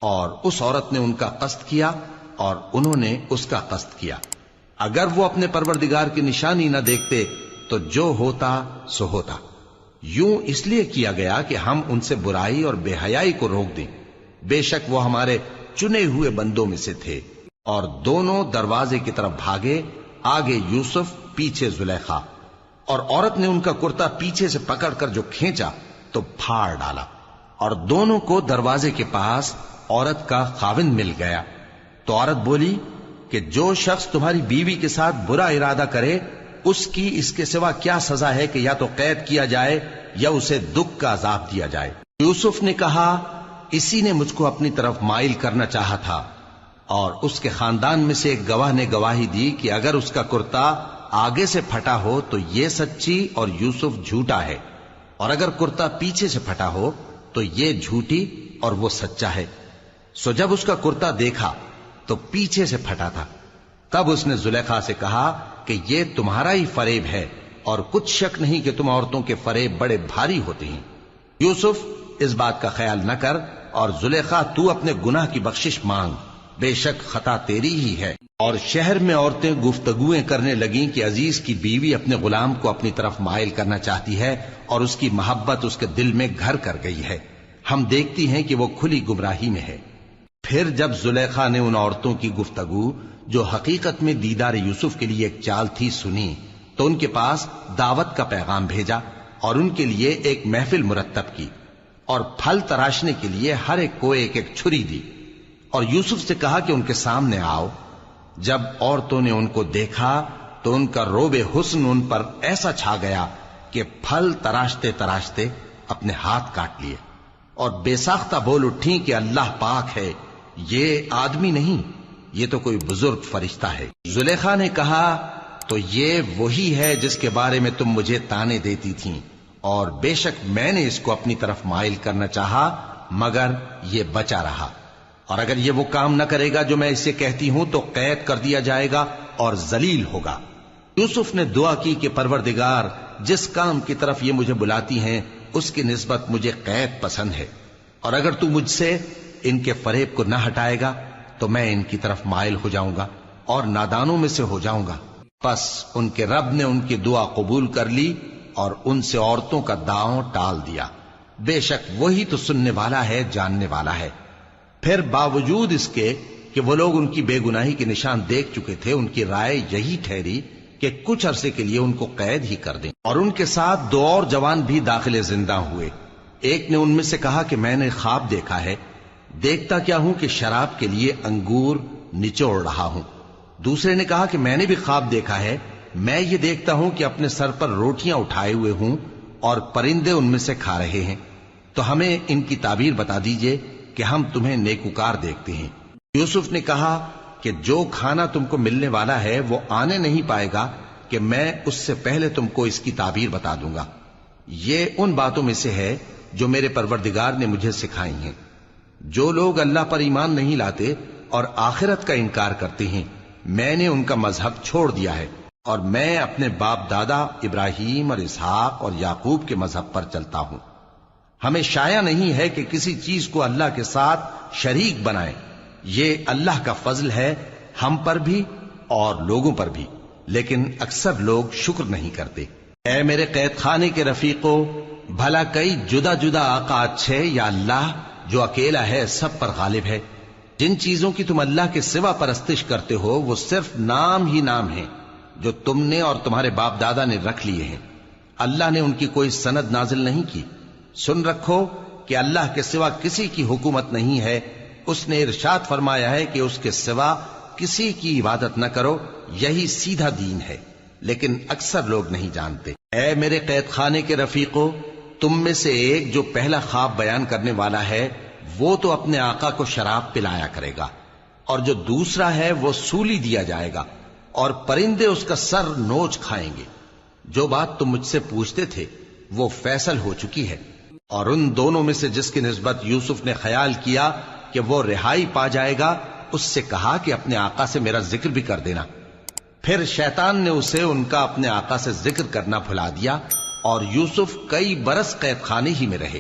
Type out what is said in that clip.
اور اس عورت نے ان کا قصد کیا اور انہوں نے اس کا قصد کیا۔ اگر وہ اپنے پروردگار کی نشانی نہ دیکھتے تو جو ہوتا سو ہوتا۔ یوں اس لیے کیا گیا کہ ہم ان سے برائی اور بے حیائی کو روک دیں، بے شک وہ ہمارے چنے ہوئے بندوں میں سے تھے۔ اور دونوں دروازے کی طرف بھاگے، آگے یوسف پیچھے زلیخا، اور عورت نے ان کا کرتا پیچھے سے پکڑ کر جو کھینچا تو پھاڑ ڈالا، اور دونوں کو دروازے کے پاس عورت کا خاوند مل گیا۔ تو عورت بولی کہ جو شخص تمہاری بیوی کے ساتھ برا ارادہ کرے اس کی اس کے سوا کیا سزا ہے کہ یا تو قید کیا جائے یا اسے دکھ کا عذاب دیا جائے۔ یوسف نے کہا اسی نے مجھ کو اپنی طرف مائل کرنا چاہا تھا، اور اس کے خاندان میں سے ایک گواہ نے گواہی دی کہ اگر اس کا کرتا آگے سے پھٹا ہو تو یہ سچی اور یوسف جھوٹا ہے، اور اگر کرتا پیچھے سے پھٹا ہو تو یہ جھوٹی اور وہ سچا ہے۔ سو جب اس کا کرتا دیکھا تو پیچھے سے پھٹا تھا، تب اس نے زلیخا سے کہا کہ یہ تمہارا ہی فریب ہے، اور کچھ شک نہیں کہ تم عورتوں کے فریب بڑے بھاری ہوتے ہیں۔ یوسف اس بات کا خیال نہ کر، اور زلیخا تو اپنے گناہ کی بخشش مانگ، بے شک خطا تیری ہی ہے۔ اور شہر میں عورتیں گفتگویں کرنے لگیں کہ عزیز کی بیوی اپنے غلام کو اپنی طرف مائل کرنا چاہتی ہے اور اس کی محبت اس کے دل میں گھر کر گئی ہے، ہم دیکھتی ہیں کہ وہ کھلی گمراہی میں ہے۔ پھر جب زلیخا نے ان عورتوں کی گفتگو جو حقیقت میں دیدار یوسف کے لیے ایک چال تھی سنی، تو ان کے پاس دعوت کا پیغام بھیجا اور ان کے لیے ایک محفل مرتب کی، اور پھل تراشنے کے لیے ہر ایک کو ایک ایک چھری دی، اور یوسف سے کہا کہ ان کے سامنے آؤ۔ جب عورتوں نے ان کو دیکھا تو ان کا روب حسن ان پر ایسا چھا گیا کہ پھل تراشتے تراشتے اپنے ہاتھ کاٹ لیے، اور بے ساختہ بول اٹھیں کہ اللہ پاک ہے، یہ آدمی نہیں، یہ تو کوئی بزرگ فرشتہ ہے۔ زلیخا نے کہا تو یہ وہی ہے جس کے بارے میں تم مجھے تانے دیتی تھیں، اور بے شک میں نے اس کو اپنی طرف مائل کرنا چاہا مگر یہ بچا رہا، اور اگر یہ وہ کام نہ کرے گا جو میں اسے کہتی ہوں تو قید کر دیا جائے گا اور ذلیل ہوگا۔ یوسف نے دعا کی کہ پروردگار جس کام کی طرف یہ مجھے بلاتی ہیں اس کی نسبت مجھے قید پسند ہے، اور اگر تو مجھ سے ان کے فریب کو نہ ہٹائے گا تو میں ان کی طرف مائل ہو جاؤں گا اور نادانوں میں سے ہو جاؤں گا۔ پس ان کے رب نے ان کی دعا قبول کر لی اور ان سے عورتوں کا داؤں ٹال دیا، بے شک وہی تو سننے والا ہے، جاننے والا ہے۔ پھر باوجود اس کے کہ وہ لوگ ان کی بے گناہی کے نشان دیکھ چکے تھے، ان کی رائے یہی ٹھہری کہ کچھ عرصے کے لیے ان کو قید ہی کر دیں۔ اور ان کے ساتھ دو اور جوان بھی داخل زندہ ہوئے۔ ایک نے ان میں سے کہا کہ میں نے خواب دیکھا ہے، دیکھتا کیا ہوں کہ شراب کے لیے انگور نچوڑ رہا ہوں۔ دوسرے نے کہا کہ میں نے بھی خواب دیکھا ہے، میں یہ دیکھتا ہوں کہ اپنے سر پر روٹیاں اٹھائے ہوئے ہوں اور پرندے ان میں سے کھا رہے ہیں، تو ہمیں ان کی تعبیر بتا دیجئے کہ ہم تمہیں نیکوکار دیکھتے ہیں۔ یوسف نے کہا کہ جو کھانا تم کو ملنے والا ہے وہ آنے نہیں پائے گا کہ میں اس سے پہلے تم کو اس کی تعبیر بتا دوں گا۔ یہ ان باتوں میں سے ہے جو میرے پروردگار نے مجھے سکھائی ہیں۔ جو لوگ اللہ پر ایمان نہیں لاتے اور آخرت کا انکار کرتے ہیں، میں نے ان کا مذہب چھوڑ دیا ہے، اور میں اپنے باپ دادا ابراہیم اور اسحاق اور یعقوب کے مذہب پر چلتا ہوں۔ ہمیں شایع نہیں ہے کہ کسی چیز کو اللہ کے ساتھ شریک بنائیں، یہ اللہ کا فضل ہے ہم پر بھی اور لوگوں پر بھی، لیکن اکثر لوگ شکر نہیں کرتے۔ اے میرے قید خانے کے رفیقو، بھلا کئی جدا جدا آقا اچھے یا اللہ جو اکیلا ہے سب پر غالب ہے؟ جن چیزوں کی تم اللہ کے سوا پرستش کرتے ہو وہ صرف نام ہی نام ہیں جو تم نے اور تمہارے باپ دادا نے رکھ لیے ہیں، اللہ نے ان کی کوئی سند نازل نہیں کی۔ سن رکھو کہ اللہ کے سوا کسی کی حکومت نہیں ہے، اس نے ارشاد فرمایا ہے کہ اس کے سوا کسی کی عبادت نہ کرو، یہی سیدھا دین ہے، لیکن اکثر لوگ نہیں جانتے۔ اے میرے قید خانے کے رفیقو، تم میں سے ایک جو پہلا خواب بیان کرنے والا ہے وہ تو اپنے آقا کو شراب پلایا کرے گا، اور جو دوسرا ہے وہ سولی دیا جائے گا، اور پرندے اس کا سر نوچ کھائیں گے۔ جو بات تم مجھ سے پوچھتے تھے وہ فیصل ہو چکی ہے۔ اور ان دونوں میں سے جس کی نسبت یوسف نے خیال کیا کہ وہ رہائی پا جائے گا، اس سے کہا کہ اپنے آقا سے میرا ذکر بھی کر دینا۔ پھر شیطان نے اسے ان کا اپنے آقا سے ذکر کرنا بھلا دیا، اور یوسف کئی برس قید خانے ہی میں رہے۔